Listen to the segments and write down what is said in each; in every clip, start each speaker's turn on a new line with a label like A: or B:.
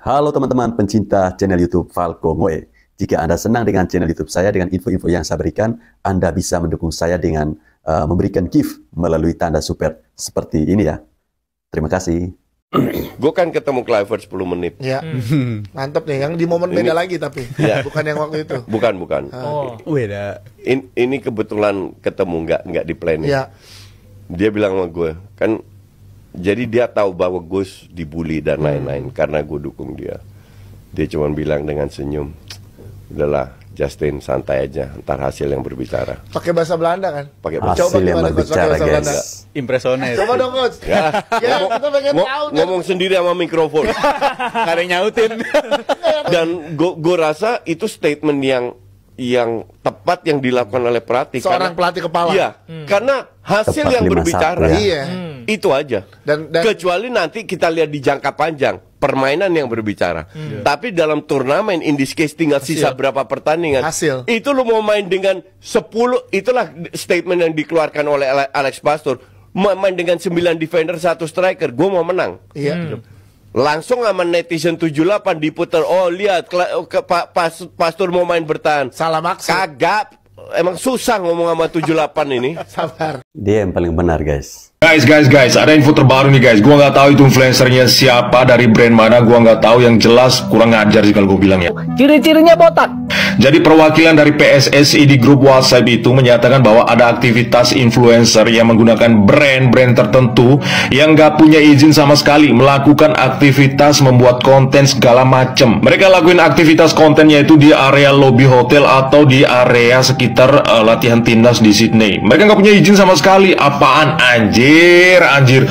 A: Halo teman-teman pencinta channel YouTube Falco Ngoe. Jika Anda senang dengan channel YouTube saya dengan info-info yang saya berikan, Anda bisa mendukung saya dengan memberikan gift melalui tanda super seperti ini ya. Terima kasih.
B: Gue kan ketemu Cliver 10 menit.
C: Ya, mantap nih. Yang di momen beda lagi tapi, bukan yang waktu itu.
B: Bukan.
D: Oh, beda.
B: Ini kebetulan ketemu, nggak di planning.
C: Ya.
B: Dia bilang sama gue, kan, jadi dia tahu bahwa Gus dibully dan lain-lain karena gue dukung dia. Dia cuma bilang dengan senyum, udahlah Justin santai aja, ntar hasil yang berbicara.
C: Pakai bahasa Belanda kan?
B: Pakai
A: Hasil yang berbicara guys.
D: Impresioner.
C: Coba dong Coach. Ya, kita pengen tahu.
B: Ngomong sendiri sama mikrofon.
D: Ada yang nyautin.
B: Dan gue rasa itu statement yang tepat yang dilakukan oleh pelatih.
C: Seorang pelatih kepala.
B: Iya, karena hasil
A: Tepat
B: yang
A: 51,
B: berbicara.
A: ya.
C: Iya.
B: Itu aja.
C: Dan
B: Kecuali nanti kita lihat di jangka panjang permainan yang berbicara. Tapi dalam turnamen in this case tinggal sisa berapa pertandingan.
C: Hasil.
B: Itu lo mau main dengan 10, itulah statement yang dikeluarkan oleh Alex Pastor. Main dengan 9 defender, 1 striker, gue mau menang.
C: Iya.
B: Langsung sama netizen 78 diputar, oh lihat Pastor mau main bertahan.
C: Salah maksud.
B: Kagak, emang susah ngomong sama 78 ini.
C: Sabar.
A: Dia yang paling benar guys.
E: Guys, ada info terbaru nih guys. Gua nggak tahu itu influencernya siapa, dari brand mana, gua nggak tahu. Yang jelas kurang ngajar sih kalau gue bilang ya.
F: Ciri-cirinya botak.
E: Jadi perwakilan dari PSSI di grup WhatsApp itu menyatakan bahwa ada aktivitas influencer yang menggunakan brand-brand tertentu yang nggak punya izin sama sekali melakukan aktivitas membuat konten segala macem. Mereka lakuin aktivitas kontennya itu di area lobi hotel atau di area sekitar latihan timnas di Sydney. Mereka nggak punya izin sama sekali. Apaan anjir?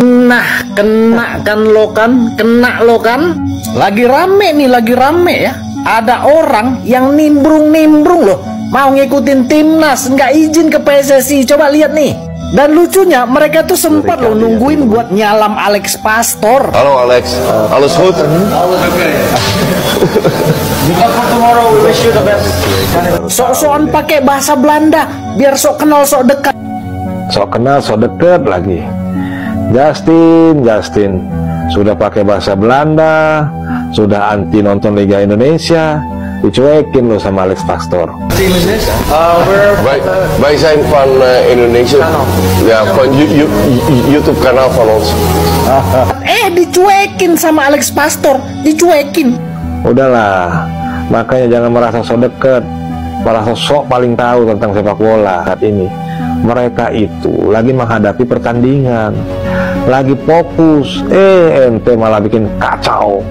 F: Nah, kena lo kan. Lagi rame ya. Ada orang yang nimbrung loh, mau ngikutin timnas, nggak izin ke PSSI. Coba lihat nih. Dan lucunya mereka tuh sempat loh nungguin buat nyalam Alex Pastor.
B: Halo Alex, alles goed?
F: Sok-sokan pakai bahasa Belanda biar sok kenal sok dekat.
G: Sok kenal, sok deket lagi. Justin sudah pakai bahasa Belanda, sudah anti nonton Liga Indonesia, dicuekin lo sama Alex Pastor.
B: Wij zijn van Indonesia. Ja, van YouTube kanaal van ons.
F: Dicuekin sama Alex Pastor, dicuekin.
G: Udahlah, makanya jangan merasa sok deket, merasa sok paling tahu tentang sepak bola saat ini. Mereka itu lagi menghadapi pertandingan, lagi fokus, ente malah bikin kacau.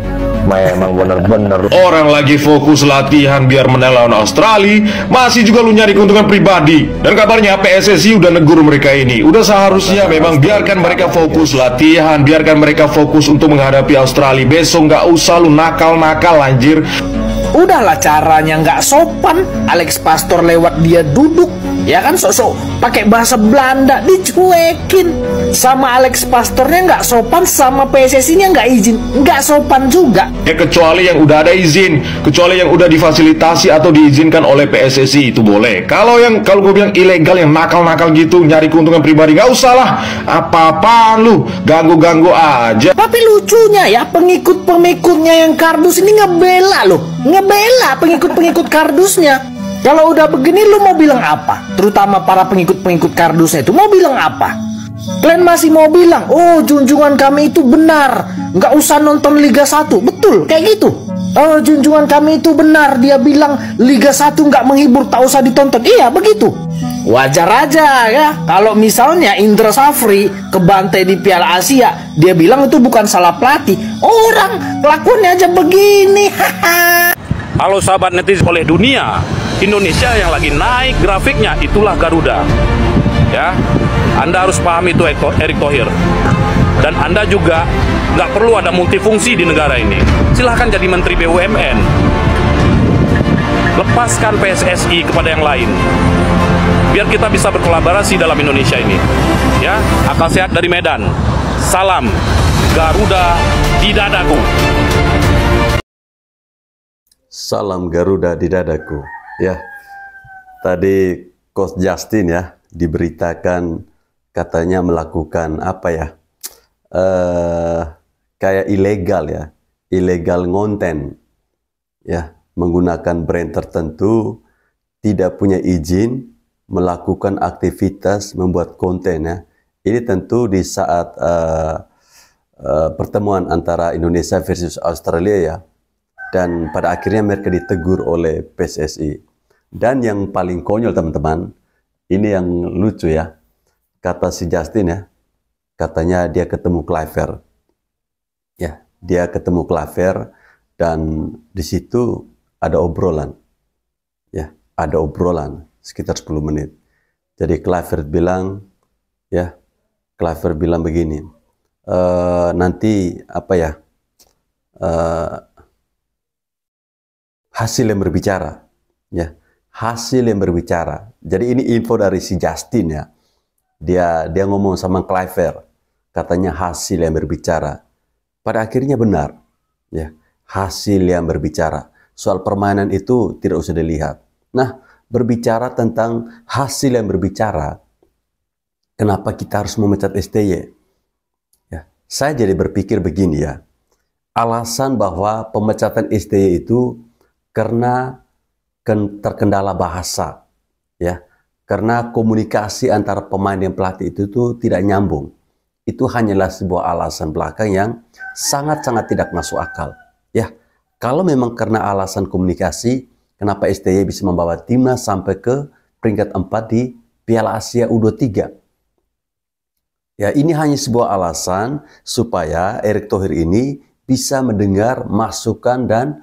G: Memang bener-bener
E: Orang lagi fokus latihan biar menelawan Australia, masih juga lu nyari keuntungan pribadi. Dan kabarnya PSSI udah negur mereka ini. Udah seharusnya memang biarkan mereka fokus latihan, biarkan mereka fokus untuk menghadapi Australia. Besok nggak usah lu nakal-nakal anjir.
F: Udahlah, caranya nggak sopan. Alex Pastor lewat dia duduk, ya kan, sok-sok pakai bahasa Belanda, dicuekin. Sama Alex Pastornya nggak sopan, sama PSSI-nya nggak izin, nggak sopan juga.
E: Ya kecuali yang udah ada izin, kecuali yang udah difasilitasi atau diizinkan oleh PSSI itu boleh. Kalau gue bilang ilegal, yang nakal-nakal gitu, nyari keuntungan pribadi, nggak usah lah. Apa-apaan lu, ganggu-ganggu aja.
F: Tapi lucunya ya, pengikut-pengikutnya yang kardus ini ngebela loh, ngebela pengikut-pengikut kardusnya. Kalau udah begini lu mau bilang apa? Terutama para pengikut-pengikut kardusnya itu mau bilang apa? Kalian masih mau bilang, oh junjungan kami itu benar, nggak usah nonton Liga 1. Betul, kayak gitu. Oh junjungan kami itu benar, dia bilang Liga 1 nggak menghibur, tak usah ditonton. Iya begitu. Wajar aja ya, kalau misalnya Indra Safri kebantai di Piala Asia, dia bilang itu bukan salah pelatih. Orang kelakuannya aja begini.
H: Halo sahabat netizen oleh dunia, Indonesia yang lagi naik grafiknya itulah Garuda. Ya, Anda harus paham itu Erick Thohir. Dan Anda juga nggak perlu ada multifungsi di negara ini. Silahkan jadi Menteri BUMN. Lepaskan PSSI kepada yang lain. Biar kita bisa berkolaborasi dalam Indonesia ini. Ya, akal sehat dari Medan. Salam Garuda di dadaku.
A: Salam Garuda di dadaku. Ya, tadi Coach Justin ya diberitakan katanya melakukan apa ya, kayak ilegal ya, illegal konten, ya, menggunakan brand tertentu, tidak punya izin melakukan aktivitas membuat konten, ya. Ini tentu di saat pertemuan antara Indonesia versus Australia, ya, dan pada akhirnya mereka ditegur oleh PSSI. Dan yang paling konyol teman-teman, ini yang lucu ya, kata si Justin ya, katanya dia ketemu Kluivert, ya, dia ketemu Kluivert dan di situ ada obrolan, ya, ada obrolan sekitar 10 menit. Jadi Kluivert bilang, ya, Kluivert bilang begini, nanti apa ya, hasil yang berbicara, ya, hasil yang berbicara. Jadi ini info dari si Justin ya, dia ngomong sama Kluivert, katanya hasil yang berbicara. Pada akhirnya benar, ya, hasil yang berbicara. Soal permainan itu tidak usah dilihat. Nah, berbicara tentang hasil yang berbicara, kenapa kita harus memecat STY? Ya, saya jadi berpikir begini ya, alasan bahwa pemecatan STY itu karena terkendala bahasa, ya, karena komunikasi antara pemain dan pelatih itu tuh tidak nyambung. Itu hanyalah sebuah alasan belakang yang sangat-sangat tidak masuk akal. Ya, kalau memang karena alasan komunikasi, kenapa STY bisa membawa timnas sampai ke peringkat 4 di Piala Asia U23? Ya, ini hanya sebuah alasan supaya Erick Thohir ini bisa mendengar masukan dan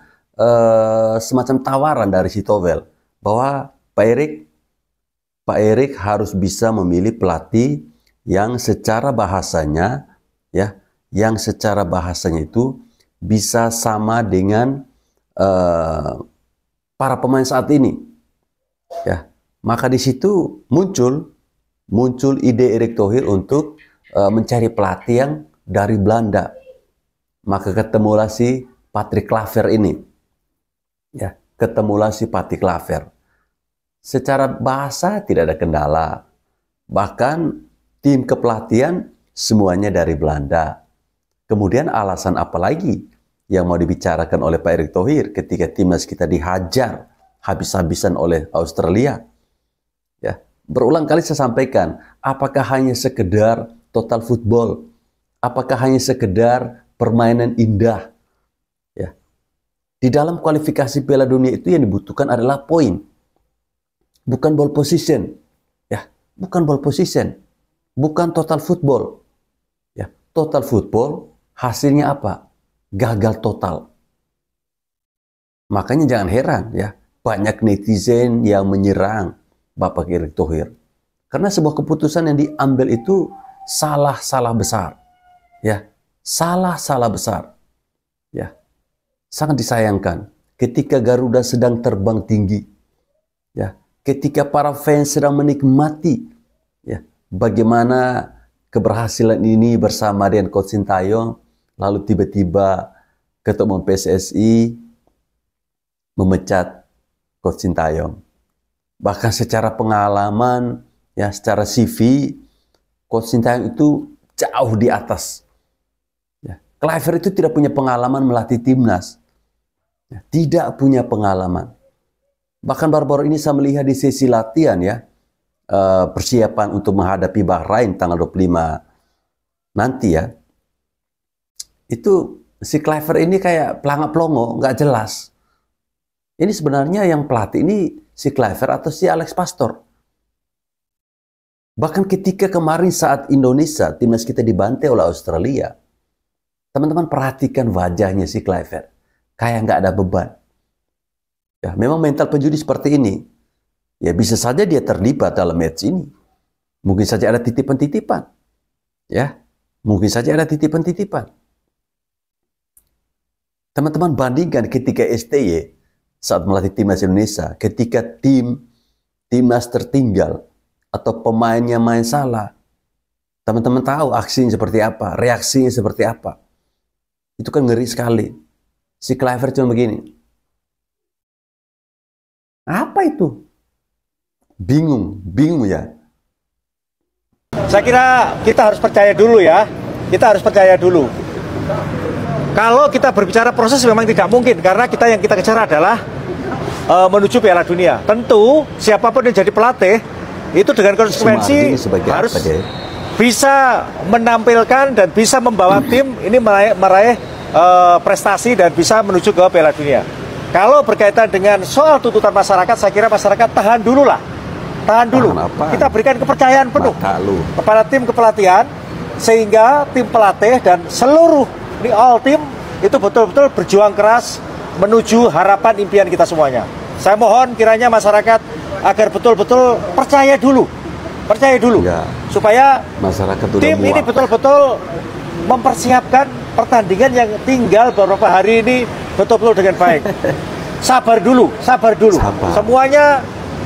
A: semacam tawaran dari si Towel bahwa Pak Erick harus bisa memilih pelatih yang secara bahasanya, ya, yang secara bahasanya itu bisa sama dengan para pemain saat ini, ya. Maka di situ muncul ide Erick Thohir untuk mencari pelatih yang dari Belanda. Maka ketemulah si Patrick Kluivert ini, ya, ketemulah si Patrick Kluivert. Secara bahasa tidak ada kendala, bahkan tim kepelatihan semuanya dari Belanda. Kemudian alasan apa lagi yang mau dibicarakan oleh Pak Erick Thohir ketika timnas kita dihajar habis-habisan oleh Australia? Ya, berulang kali saya sampaikan, apakah hanya sekedar total football? Apakah hanya sekedar permainan indah? Ya. Di dalam kualifikasi Piala Dunia itu yang dibutuhkan adalah poin, bukan ball position. Ya, bukan ball position, bukan total football. Ya, total football hasilnya apa? Gagal total. Makanya jangan heran ya, banyak netizen yang menyerang Bapak Erick Thohir. Karena sebuah keputusan yang diambil itu salah besar. Ya, salah besar. Ya. Sangat disayangkan ketika Garuda sedang terbang tinggi. Ya, ketika para fans sedang menikmati, ya, bagaimana keberhasilan ini bersama dengan Coach Sintayong, lalu tiba-tiba Ketua Umum PSSI memecat Coach Sintayong. Bahkan secara pengalaman, ya, secara CV, Coach Sintayong itu jauh di atas. Ya, Kluivert itu tidak punya pengalaman melatih timnas. Ya, tidak punya pengalaman. Bahkan baru-baru ini saya melihat di sesi latihan ya, persiapan untuk menghadapi Bahrain tanggal 25 nanti ya, itu si Kluivert ini kayak pelangak-pelongo, nggak jelas. Ini sebenarnya yang pelatih ini si Kluivert atau si Alex Pastor. Bahkan ketika kemarin saat Indonesia, timnas kita dibantai oleh Australia, teman-teman perhatikan wajahnya si Kluivert, kayak nggak ada beban. Ya, memang mental penjudi seperti ini, ya bisa saja dia terlibat dalam match ini. Mungkin saja ada titipan-titipan. Ya, mungkin saja ada titipan-titipan. Teman-teman bandingkan ketika STY saat melatih timnas Indonesia, ketika timnas tertinggal atau pemainnya main salah, teman-teman tahu aksinya seperti apa, reaksinya seperti apa. Itu kan ngeri sekali. Si Kluivert cuma begini. Apa itu? Bingung ya.
I: Saya kira kita harus percaya dulu ya. Kita harus percaya dulu. Kalau kita berbicara proses memang tidak mungkin, karena yang kita kejar adalah menuju Piala Dunia. Tentu siapapun yang jadi pelatih itu dengan konsekuensi harus bisa menampilkan dan bisa membawa tim ini meraih prestasi dan bisa menuju ke Piala Dunia. Kalau berkaitan dengan soal tuntutan masyarakat, saya kira masyarakat tahan dulu lah. Tahan dulu. Kita berikan kepercayaan penuh kepada tim kepelatihan, sehingga tim pelatih dan seluruh all tim itu betul-betul berjuang keras menuju harapan impian kita semuanya. Saya mohon kiranya masyarakat agar betul-betul percaya dulu ya, supaya
A: masyarakat
I: tim ini betul-betul mempersiapkan pertandingan yang tinggal beberapa hari ini betul-betul dengan baik. Sabar dulu. Semuanya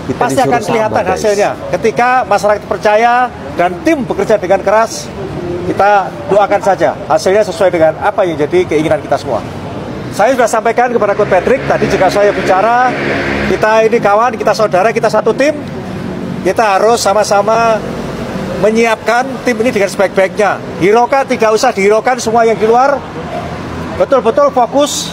I: kita pasti akan kelihatan hasilnya. Ketika masyarakat percaya dan tim bekerja dengan keras, kita doakan saja hasilnya sesuai dengan apa yang jadi keinginan kita semua. Saya sudah sampaikan kepada Coach Patrick tadi jika saya bicara, kita ini kawan, kita saudara, kita satu tim. Kita harus sama-sama menyiapkan tim ini dengan sebaik-baiknya. Hiraukan, tidak usah dihiraukan semua yang di luar. Betul-betul fokus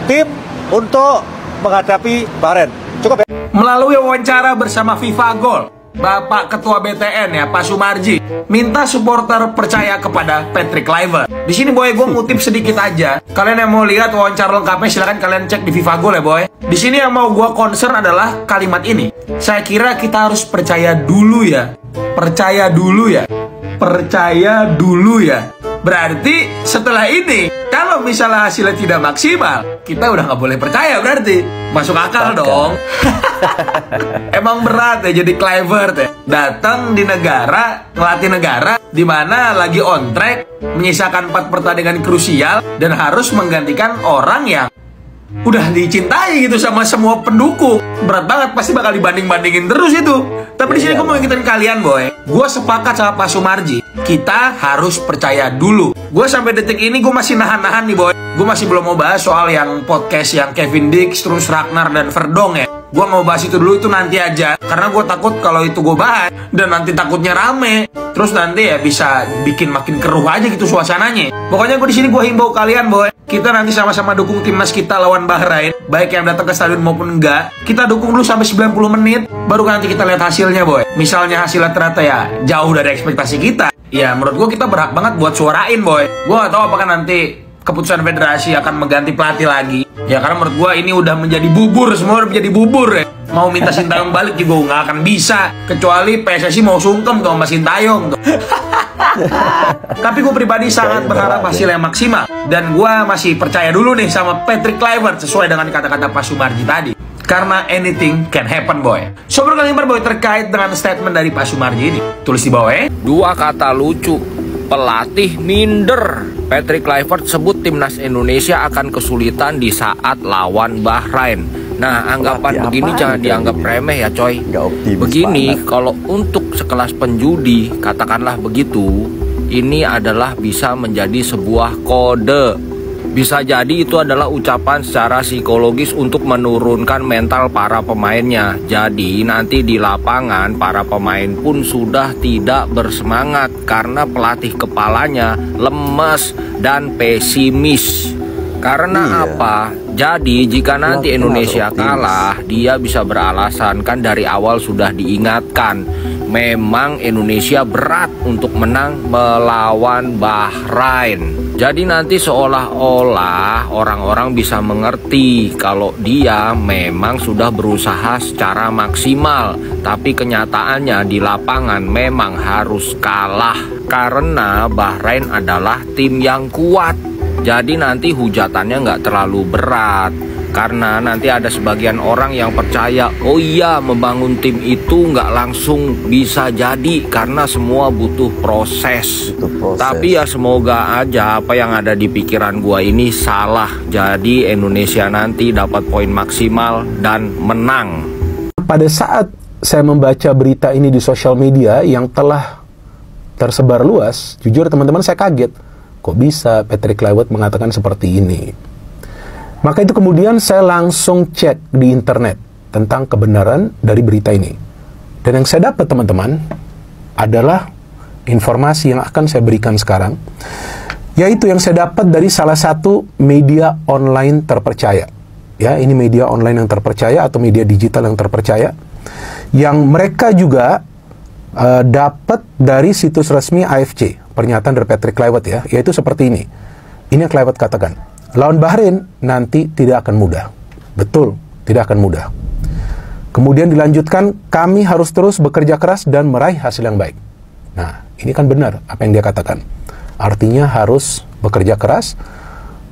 I: tim untuk menghadapi Bahrain. Cukup ya?
F: Melalui wawancara bersama FIFA Gol, Bapak Ketua BTN ya, Pak Sumarji, minta supporter percaya kepada Patrick Kluivert. Di sini boy, gue ngutip sedikit aja. Kalian yang mau lihat wawancara lengkapnya silahkan kalian cek di FIFA Gol ya boy. Di sini yang mau gue concern adalah kalimat ini. Saya kira kita harus percaya dulu ya. Percaya dulu ya. Berarti setelah ini, kalau misalnya hasilnya tidak maksimal, kita udah nggak boleh percaya berarti. Masuk akal dong. Emang berat ya jadi Kluivert ya. Datang di negara, ngelatih negara di mana lagi on track, menyisakan 4 pertandingan krusial dan harus menggantikan orang yang udah dicintai gitu sama semua pendukung. Berat banget, pasti bakal dibanding-bandingin terus itu. Tapi di sini gue mau ngingetin kalian boy, gue sepakat sama Pak Sumarji, kita harus percaya dulu. Gue sampai detik ini gue masih nahan-nahan nih boy. Gue masih belum mau bahas soal yang podcast yang Kevin Dix, terus Ragnar dan Verdong ya. Gue mau bahas itu dulu, itu nanti aja. Karena gue takut kalau itu gue bahas dan nanti takutnya rame, terus nanti ya bisa bikin makin keruh aja gitu suasananya. Pokoknya gue di sini gue himbau kalian boy, kita nanti sama-sama dukung timnas kita lawan Bahrain, baik yang datang ke stadion maupun enggak. Kita dukung dulu sampai 90 menit, baru nanti kita lihat hasilnya boy. Misalnya hasilnya ternyata ya jauh dari ekspektasi kita, ya menurut gue kita berhak banget buat suarain boy. Gue gak tahu apakah nanti keputusan federasi akan mengganti pelatih lagi. Ya karena menurut gue ini udah menjadi bubur, semua udah menjadi bubur ya. Mau minta Sintayong balik juga nggak akan bisa, kecuali PSSI mau sungkem tuh sama Sintayong tuh. Tapi gue pribadi sangat berharap hasil yang maksimal, dan gue masih percaya dulu nih sama Patrick Kluivert sesuai dengan kata-kata Pak Sumarji tadi. Karena anything can happen boy. Sobat Kaliber boy, terkait dengan statement dari Pak Sumarji ini, tulis di bawah ya.
J: 2 kata lucu, pelatih minder. Patrick Kluivert sebut timnas Indonesia akan kesulitan di saat lawan Bahrain. Nah, anggapan begini jangan dianggap remeh ya coy. Begini, kalau untuk sekelas penjudi, katakanlah begitu, ini adalah bisa menjadi sebuah kode. Bisa jadi itu adalah ucapan secara psikologis untuk menurunkan mental para pemainnya. Jadi nanti di lapangan para pemain pun sudah tidak bersemangat karena pelatih kepalanya lemes dan pesimis. Karena apa? Jadi jika nanti Indonesia kalah, dia bisa beralasan kan dari awal sudah diingatkan, memang Indonesia berat untuk menang melawan Bahrain. Jadi nanti seolah-olah orang-orang bisa mengerti kalau dia memang sudah berusaha secara maksimal, tapi kenyataannya di lapangan memang harus kalah karena Bahrain adalah tim yang kuat. Jadi nanti hujatannya nggak terlalu berat. Karena nanti ada sebagian orang yang percaya, oh iya membangun tim itu nggak langsung bisa jadi karena semua butuh proses. Tapi ya semoga aja apa yang ada di pikiran gua ini salah. Jadi Indonesia nanti dapat poin maksimal dan menang.
K: Pada saat saya membaca berita ini di sosial media yang telah tersebar luas, jujur teman-teman saya kaget. Kok bisa Patrick Kluivert mengatakan seperti ini? Maka itu kemudian saya langsung cek di internet tentang kebenaran dari berita ini. Dan yang saya dapat teman-teman adalah informasi yang akan saya berikan sekarang, Yaitu yang saya dapat dari salah satu media online terpercaya. Ya, ini media online yang terpercaya atau media digital yang terpercaya. Yang mereka juga dapat dari situs resmi AFC, pernyataan dari Patrick Kluivert ya, yaitu seperti ini. Ini yang Kluivert katakan, lawan Bahrain nanti tidak akan mudah. Betul, tidak akan mudah. Kemudian dilanjutkan, kami harus terus bekerja keras dan meraih hasil yang baik. Nah, ini kan benar apa yang dia katakan. Artinya harus bekerja keras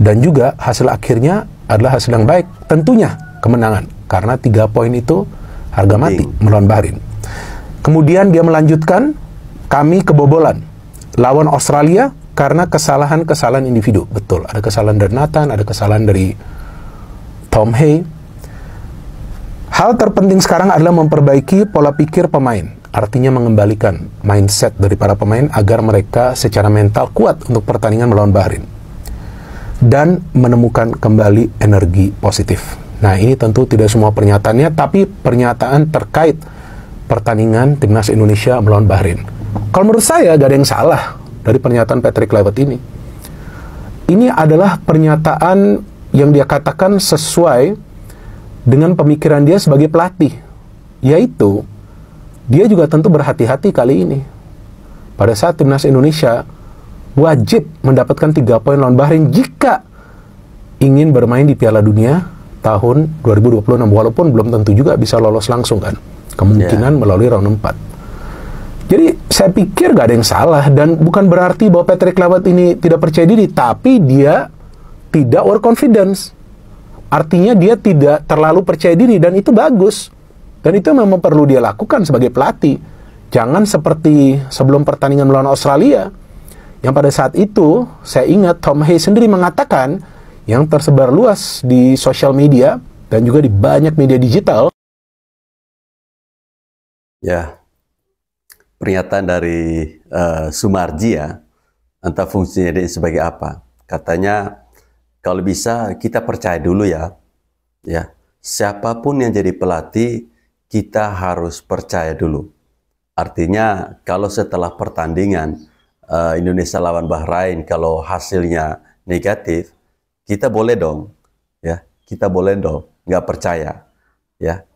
K: dan juga hasil akhirnya adalah hasil yang baik. Tentunya kemenangan, karena 3 poin itu harga mati melawan Bahrain. Kemudian dia melanjutkan, kami kebobolan lawan Australia karena kesalahan-kesalahan individu. Betul, ada kesalahan dari Nathan, ada kesalahan dari Tom Hay. Hal terpenting sekarang adalah memperbaiki pola pikir pemain. Artinya mengembalikan mindset dari para pemain agar mereka secara mental kuat untuk pertandingan melawan Bahrain. Dan menemukan kembali energi positif. Nah, ini tentu tidak semua pernyataannya, tapi pernyataan terkait pertandingan timnas Indonesia melawan Bahrain. Kalau menurut saya gak ada yang salah dari pernyataan Patrick Kluivert ini. Ini adalah pernyataan yang dia katakan sesuai dengan pemikiran dia sebagai pelatih, yaitu dia juga tentu berhati-hati kali ini. Pada saat timnas Indonesia wajib mendapatkan 3 poin lawan Bahrain jika ingin bermain di Piala Dunia tahun 2026, walaupun belum tentu juga bisa lolos langsung kan. Kemungkinan melalui round 4. Jadi saya pikir gak ada yang salah, dan bukan berarti bahwa Patrick Kluivert ini tidak percaya diri, tapi dia tidak overconfidence. Artinya dia tidak terlalu percaya diri, dan itu bagus. Dan itu memang perlu dia lakukan sebagai pelatih. Jangan seperti sebelum pertandingan melawan Australia, yang pada saat itu saya ingat Tom Hay sendiri mengatakan, yang tersebar luas di sosial media dan juga di banyak media digital.
A: Ya, pernyataan dari Sumarji ya, entah fungsinya dia sebagai apa. Katanya, kalau bisa kita percaya dulu ya, siapapun yang jadi pelatih, kita harus percaya dulu. Artinya, kalau setelah pertandingan Indonesia lawan Bahrain, kalau hasilnya negatif, kita boleh dong, ya, kita boleh dong nggak percaya, ya.